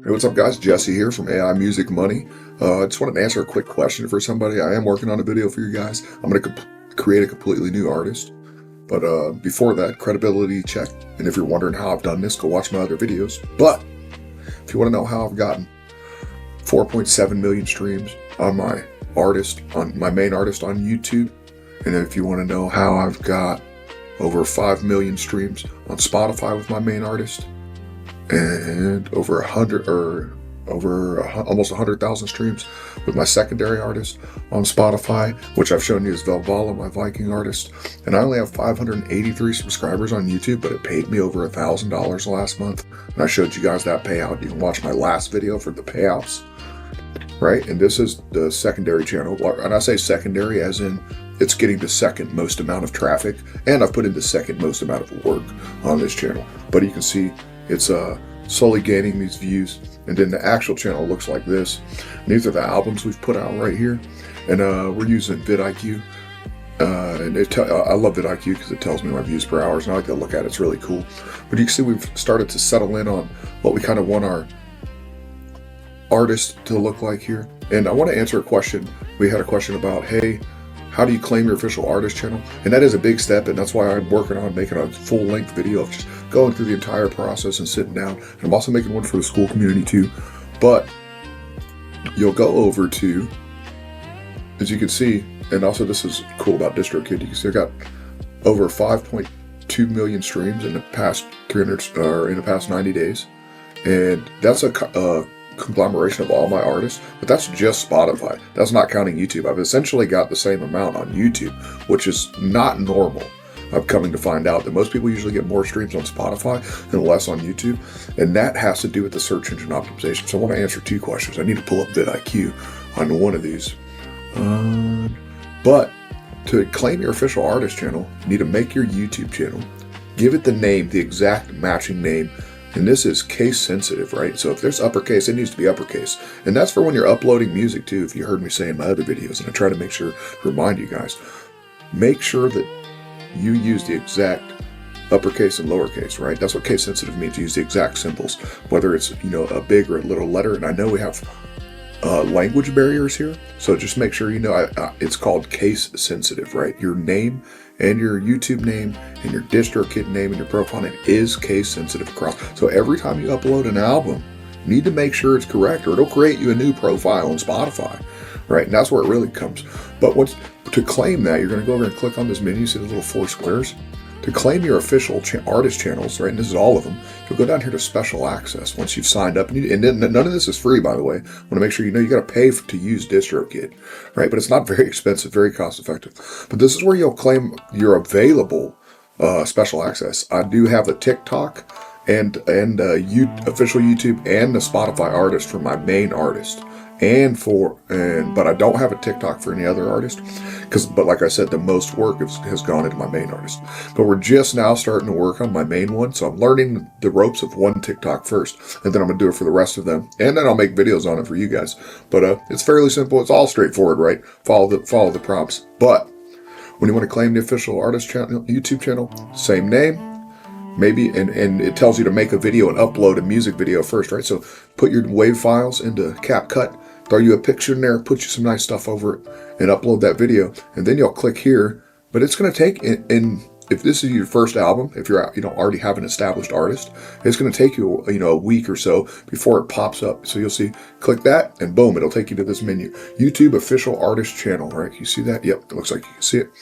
Hey, what's up, guys? Jesse here from AI Music Money. I just wanted to answer a quick question for somebody. I am working on a video for you guys. I'm going to create a completely new artist. But before that, credibility check. And if you're wondering how I've done this, go watch my other videos. But if you want to know how I've gotten 4.7 million streams on my main artist on YouTube, and if you want to know how I've got over 5 million streams on Spotify with my main artist, and almost 100,000 streams with my secondary artist on Spotify, which I've shown you is Velvala, my Viking artist. And I only have 583 subscribers on YouTube, but it paid me over $1,000 last month. And I showed you guys that payout. You can watch my last video for the payouts, right? And this is the secondary channel. And I say secondary as in it's getting the second most amount of traffic, and I've put in the second most amount of work on this channel. But you can see it's slowly gaining these views, and then the actual channel looks like this. And these are the albums we've put out right here, and we're using vidIQ. And I love vidIQ because it tells me my views per hour, and I like to look at it. It's really cool. But you can see we've started to settle in on what we kind of want our artist to look like here. And I want to answer a question. We had a question about, hey, how do you claim your official artist channel? And that is a big step, and that's why I'm working on making a full-length video of just going through the entire process and sitting down. And I'm also making one for the school community too. But you'll go over to, as you can see, and also this is cool about DistroKid, you can see I got over 5.2 million streams in the past 90 days. And that's a conglomeration of all my artists, but that's just Spotify. That's not counting YouTube. I've essentially got the same amount on YouTube, which is not normal. I'm coming to find out that most people usually get more streams on Spotify and less on YouTube, and that has to do with the search engine optimization. So I want to answer two questions. I need to pull up vidIQ on one of these. But to claim your official artist channel, you need to make your YouTube channel, give it the name, the exact matching name. And this is case sensitive, right? So if there's uppercase, it needs to be uppercase. And that's for when you're uploading music too, if you heard me say in my other videos. And I try to make sure to remind you guys, make sure that you use the exact uppercase and lowercase, right? That's what case sensitive means. Use the exact symbols, whether it's, a big or a little letter. And I know we have language barriers here. So just make sure it's called case sensitive, right? Your name and your YouTube name and your DistroKid name and your profile name is case sensitive across. So every time you upload an album, you need to make sure it's correct, or it'll create you a new profile on Spotify, right? And that's where it really comes. But to claim that, you're going to go over and click on this menu, see the little 4 squares. To claim your official artist channels, right, and this is all of them, you'll go down here to special access once you've signed up. And then none of this is free, by the way. I want to make sure you got to pay to use DistroKid, right? But it's not very expensive, very cost effective. But this is where you'll claim your available special access. I do have a TikTok and official YouTube and the Spotify artist for my main artist. But I don't have a TikTok for any other artist, but like I said, the most work has gone into my main artist. But we're just now starting to work on my main one, so I'm learning the ropes of one TikTok first, and then I'm gonna do it for the rest of them, and then I'll make videos on it for you guys. But it's fairly simple. It's all straightforward, right? Follow the prompts. But when you want to claim the official artist channel, YouTube channel, same name. Maybe, and it tells you to make a video and upload a music video first, right? So put your WAV files into CapCut, throw you a picture in there, put you some nice stuff over it, and upload that video. And then you'll click here. But it's going to take, if this is your first album, if you're already have an established artist, it's going to take you a week or so before it pops up. So you'll see, click that, and boom, it'll take you to this menu, YouTube official artist channel, right? You see that? Yep, it looks like you can see it.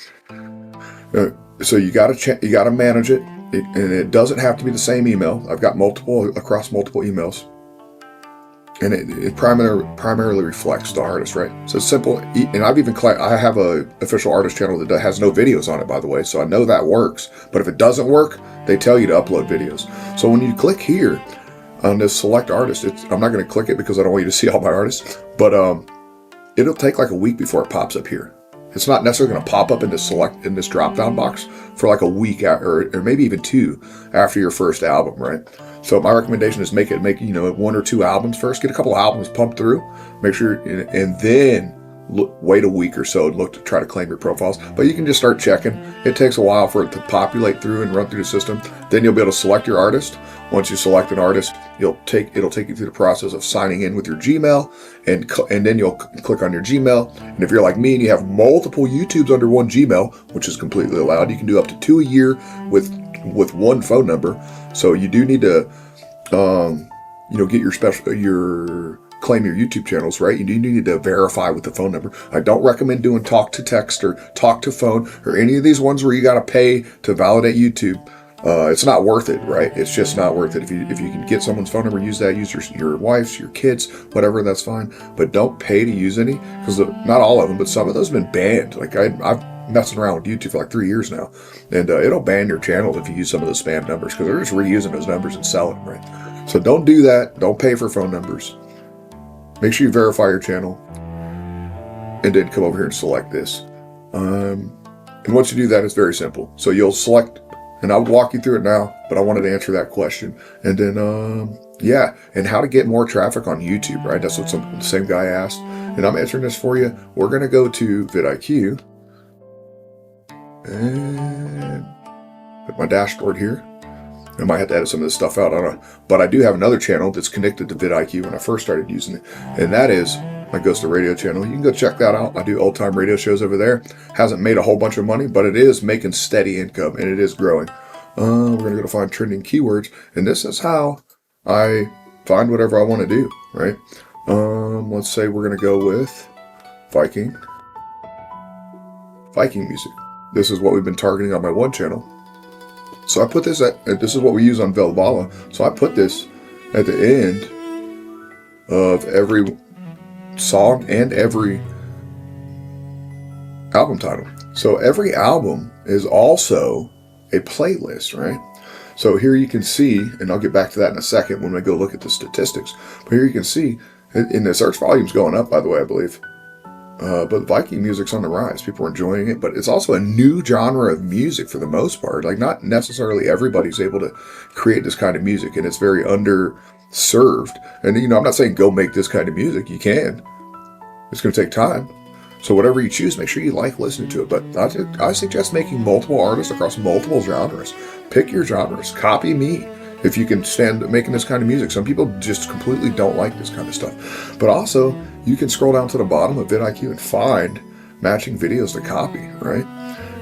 So you got to manage it. And it doesn't have to be the same email. I've got multiple emails, and it primarily reflects the artist, right? So it's simple. And I have a official artist channel that has no videos on it, by the way, so I know that works. But if it doesn't work, they tell you to upload videos. So when you click here on this select artist, I'm not going to click it because I don't want you to see all my artists, but it'll take like a week before it pops up here. It's not necessarily going to pop up in this drop-down box for like a week or maybe even 2 after your first album, right? So my recommendation is make 1 or 2 albums first. Get a couple albums pumped through, make sure, and then wait a week or so and look to try to claim your profiles. But you can just start checking. It takes a while for it to populate through and run through the system. Then you'll be able to select your artist. Once you select an artist, it'll take you through the process of signing in with your Gmail, and then you'll click on your Gmail. And if you're like me and you have multiple YouTubes under one Gmail, which is completely allowed, you can do up to 2 a year with one phone number. So you do need to, get your claim your YouTube channels, right? You do need to verify with the phone number. I don't recommend doing talk to text or talk to phone or any of these ones where you got to pay to validate YouTube. It's not worth it, right? It's just not worth it. If you can get someone's phone number, use that. Use your wife's, your kids, whatever. That's fine. But don't pay to use any, because not all of them, but some of those have been banned. Like I've messing around with YouTube for like 3 years now, and it'll ban your channel if you use some of those spam numbers, because they're just reusing those numbers and selling them, right? So don't do that. Don't pay for phone numbers. Make sure you verify your channel, and then come over here and select this. And once you do that, it's very simple. So you'll select, and I would walk you through it now, but I wanted to answer that question. And then, and how to get more traffic on YouTube, right? That's what the same guy asked. And I'm answering this for you. We're going to go to vidIQ and put my dashboard here. I might have to edit some of this stuff out, I don't know. But I do have another channel that's connected to vidIQ when I first started using it. And that is my Ghost of Radio channel. You can go check that out. I do old time radio shows over there. Hasn't made a whole bunch of money, but it is making steady income, and it is growing. We're going to go to find trending keywords. And this is how I find whatever I want to do, right? Let's say we're going to go with Viking music. This is what we've been targeting on my one channel. So I put this this is what we use on Velvala. So I put this at the end of every song and every album title. So every album is also a playlist, right? So here you can see, and I'll get back to that in a second when we go look at the statistics. But here you can see, in the search volume's going up, by the way, I believe. But Viking music's on the rise. People are enjoying it, but it's also a new genre of music for the most part. Like, not necessarily everybody's able to create this kind of music, and it's very underserved. And, I'm not saying go make this kind of music. You can. It's going to take time. So whatever you choose, make sure you like listening to it. But I suggest making multiple artists across multiple genres. Pick your genres. Copy me if you can stand making this kind of music. Some people just completely don't like this kind of stuff. But also, you can scroll down to the bottom of vidIQ and find matching videos to copy, right?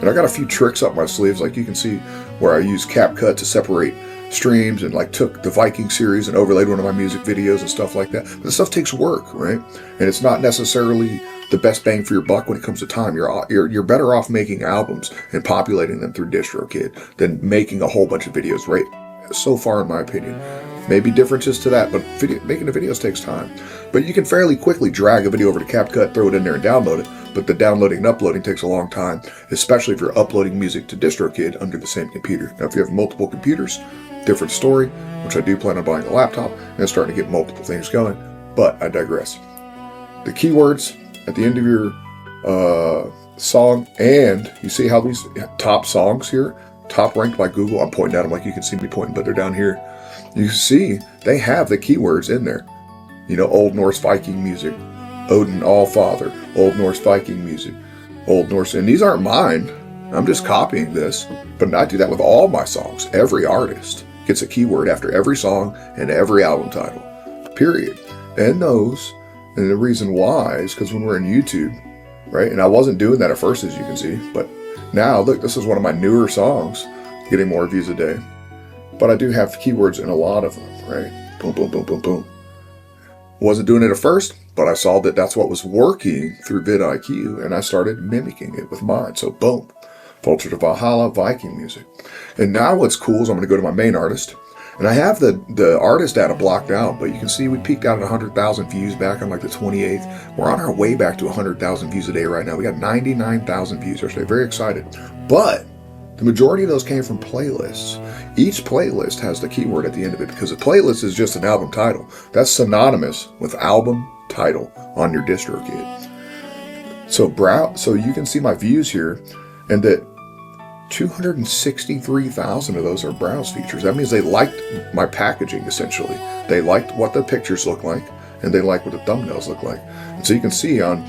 And I got a few tricks up my sleeves, like you can see where I use CapCut to separate streams, and like took the Viking series and overlaid one of my music videos and stuff like that. But this stuff takes work, right? And it's not necessarily the best bang for your buck when it comes to time. You're better off making albums and populating them through DistroKid than making a whole bunch of videos, right? So far, in my opinion. Maybe differences to that, but making the videos takes time. But you can fairly quickly drag a video over to CapCut, throw it in there and download it. But the downloading and uploading takes a long time, especially if you're uploading music to DistroKid under the same computer. Now, if you have multiple computers, different story, which I do plan on buying a laptop and starting to get multiple things going. But I digress. The keywords at the end of your song, and you see how these top songs here, top ranked by Google, I'm pointing at them like you can see me pointing, but they're down here. You see they have the keywords in there. Old Norse Viking music, Odin Allfather, Old Norse Viking music, Old Norse, and these aren't mine. I'm just copying this, but I do that with all my songs. Every artist gets a keyword after every song and every album title, period. And the reason why is because when we're in YouTube, right, and I wasn't doing that at first, as you can see, but now, look, this is one of my newer songs, getting more views a day. But I do have keywords in a lot of them, right? Boom, boom, boom, boom, boom. Wasn't doing it at first, but I saw that that's what was working through vidIQ, and I started mimicking it with mine. So boom, Vulture to Valhalla, Viking music. And now what's cool is I'm going to go to my main artist, and I have the artist data blocked out, but you can see we peaked out at 100,000 views back on like the 28th. We're on our way back to 100,000 views a day right now. We got 99,000 views yesterday. Very excited. But the majority of those came from playlists. Each playlist has the keyword at the end of it, because a playlist is just an album title. That's synonymous with album title on your DistroKid. So you can see my views here, and that 263,000 of those are browse features. That means they liked my packaging, essentially. They liked what the pictures look like, and they liked what the thumbnails look like. And so you can see on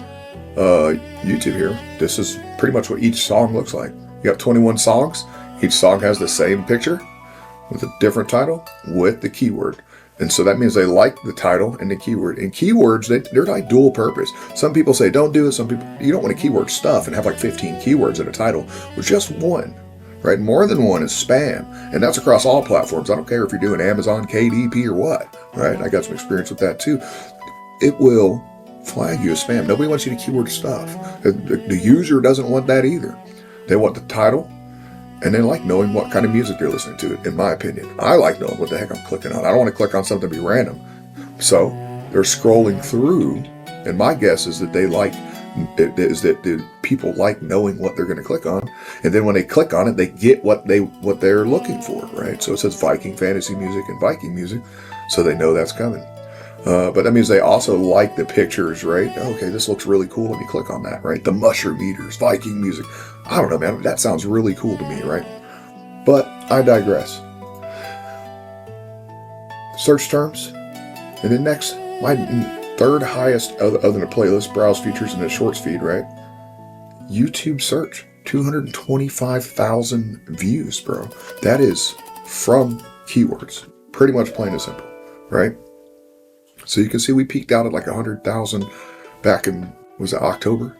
YouTube here, this is pretty much what each song looks like. You got 21 songs. Each song has the same picture with a different title with the keyword. And so that means they like the title and the keyword. And keywords, they're like dual purpose. Some people say don't do it. Some people, you don't want to keyword stuff and have like 15 keywords in a title with just one, right? More than one is spam. And that's across all platforms. I don't care if you're doing Amazon, KDP, or what, right? I got some experience with that too. It will flag you as spam. Nobody wants you to keyword stuff. The user doesn't want that either. They want the title, and they like knowing what kind of music they're listening to, in my opinion. I like knowing what the heck I'm clicking on. I don't want to click on something to be random. So they're scrolling through, and my guess is that the people like knowing what they're going to click on. And then when they click on it, they get what they're looking for, right? So it says Viking fantasy music and Viking music, so they know that's coming. But that means they also like the pictures, right? Okay, this looks really cool. Let me click on that, right? The mushroom eaters, Viking music. I don't know, man. That sounds really cool to me, right? But I digress. Search terms. And then next, my third highest, other than a playlist, browse features, and a shorts feed, right? YouTube search. 225,000 views, bro. That is from keywords. Pretty much plain and simple, right? So you can see we peaked out at like 100,000 back in, was it October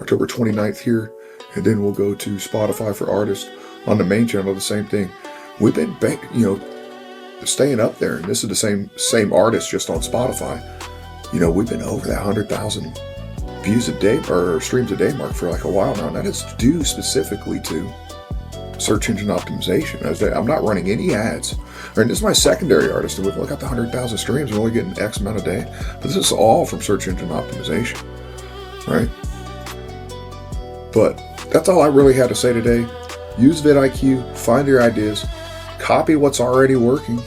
29th here. And then we'll go to Spotify for artists. On the main channel, the same thing. We've been, staying up there. And this is the same artist just on Spotify. We've been over that 100,000 views a day or streams a day mark for like a while now. And that is due specifically to search engine optimization. I'm not running any ads. And this is my secondary artist, and we've got the 100,000 streams. We're only getting X amount a day. But this is all from search engine optimization, right? But that's all I really had to say today. Use vidIQ, find your ideas, copy what's already working.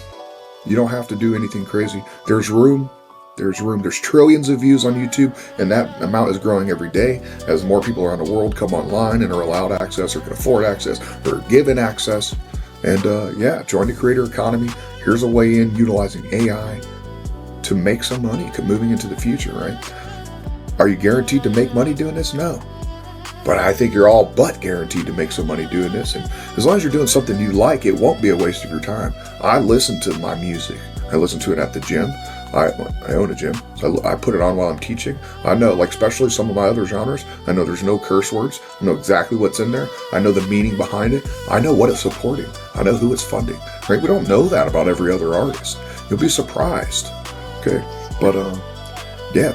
You don't have to do anything crazy. There's room. There's trillions of views on YouTube, and that amount is growing every day as more people around the world come online and are allowed access or can afford access or are given access. And join the creator economy. Here's a way in utilizing AI to make some money moving into the future, right? Are you guaranteed to make money doing this? No. But I think you're all but guaranteed to make some money doing this. And as long as you're doing something you like, it won't be a waste of your time. I listen to my music. I listen to it at the gym. I own a gym, so I put it on while I'm teaching. I know, especially some of my other genres, I know there's no curse words. I know exactly what's in there. I know the meaning behind it. I know what it's supporting. I know who it's funding, right? We don't know that about every other artist. You'll be surprised, okay? But,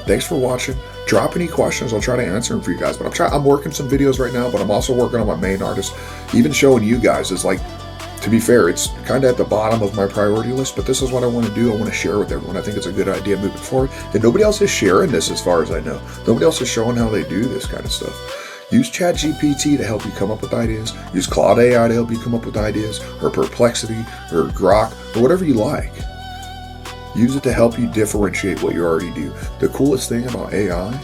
thanks for watching. Drop any questions. I'll try to answer them for you guys. But I'm working some videos right now, but I'm also working on my main artist. Even showing you guys is to be fair, it's kind of at the bottom of my priority list, but this is what I want to do. I want to share with everyone. I think it's a good idea moving forward. And nobody else is sharing this as far as I know. Nobody else is showing how they do this kind of stuff. Use ChatGPT to help you come up with ideas. Use Claude AI to help you come up with ideas, or Perplexity, or Grok, or whatever you like. Use it to help you differentiate what you already do. The coolest thing about AI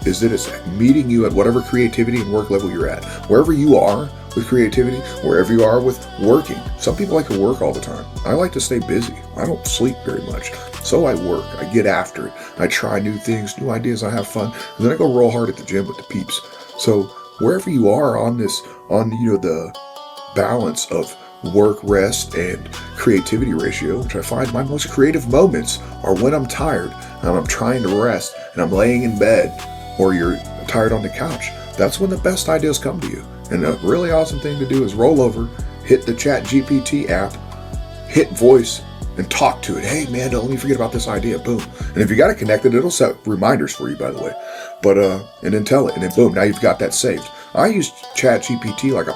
is that it's meeting you at whatever creativity and work level you're at. Wherever you are with creativity, wherever you are with working. Some people like to work all the time. I like to stay busy. I don't sleep very much. So I work. I get after it. I try new things, new ideas. I have fun. And then I go real hard at the gym with the peeps. So wherever you are on the balance of work, rest, and creativity ratio, which I find my most creative moments are when I'm tired and I'm trying to rest and I'm laying in bed, or you're tired on the couch. That's when the best ideas come to you. And a really awesome thing to do is roll over, hit the ChatGPT app, hit voice, and talk to it. Hey man, don't let me forget about this idea. Boom. And if you got it connected, it'll set reminders for you, by the way. But and then tell it, and then boom, now you've got that saved. I use ChatGPT like a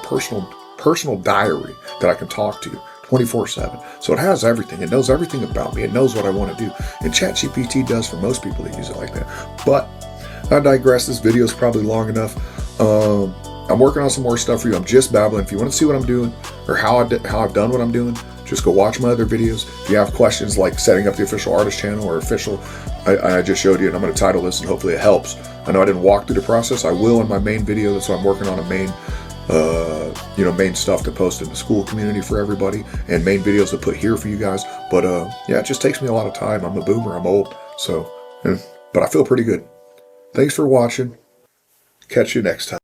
personal diary that I can talk to 24/7. So it has everything. It knows everything about me. It knows what I want to do. And ChatGPT does for most people that use it like that. But I digress. This video is probably long enough. I'm working on some more stuff for you. I'm just babbling. If you want to see what I'm doing or how I've done what I'm doing, just go watch my other videos. If you have questions like setting up the official artist channel or official, I just showed you, and I'm going to title this, and hopefully it helps. I know I didn't walk through the process. I will in my main video. That's why I'm working on a main stuff to post in the school community for everybody, and main videos to put here for you guys. But it just takes me a lot of time. I'm a boomer. I'm old. But I feel pretty good. Thanks for watching. Catch you next time.